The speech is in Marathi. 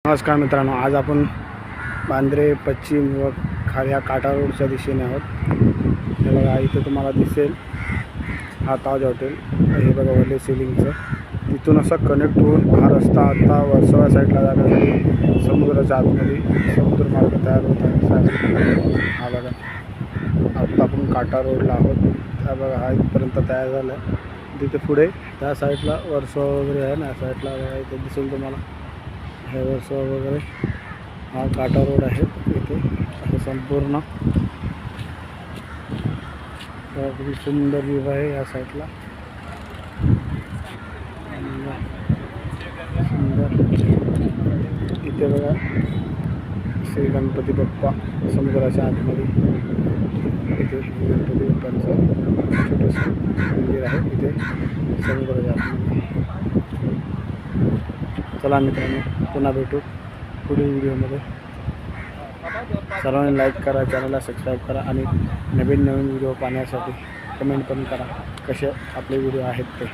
नमस्कार मित्रांनो, आज आपण बांद्रे पश्चिम व ह्या काटा रोडच्या दिशेने आहोत. हे बघा, इथे तुम्हाला दिसेल हा ताज हॉटेल. हे बघा वरले सिलिंगचं, तिथून असं कनेक्ट होऊन हा रस्ता आता वर्सोवा साईडला जाण्यासाठी समुद्राच्या आतमध्ये समुद्र मार्ग तयार होत आहे. हा बघा, आत्ता आपण काटा रोडला आहोत. हा बघा, हा इथपर्यंत तयार झाला आहे. तिथे पुढे त्या साईडला वर्सोवा वगैरे आहे ना, त्या साईडला इथे दिसेल तुम्हाला हे वर्सोवा वगैरे. हा काटा रोड आहे. इथे असं संपूर्ण अगदी सुंदर व्ह्यू आहे या साईडला. सुंदर इथे बघा, श्री गणपती बाप्पा समुद्राच्या आतमध्ये. इथे गणपती बाप्पांचं छोटंसं मंदिर आहे इथे समुद्राच्या आतमध्ये. चला मित्रांनो, पुन्हा भेटू पुढील व्हिडिओमध्ये. सर्वांनी लाईक करा, चॅनलला सबस्क्राईब करा आणि नवीन व्हिडिओ पाहण्यासाठी कमेंट पण करा कसे आपले व्हिडिओ आहेत ते.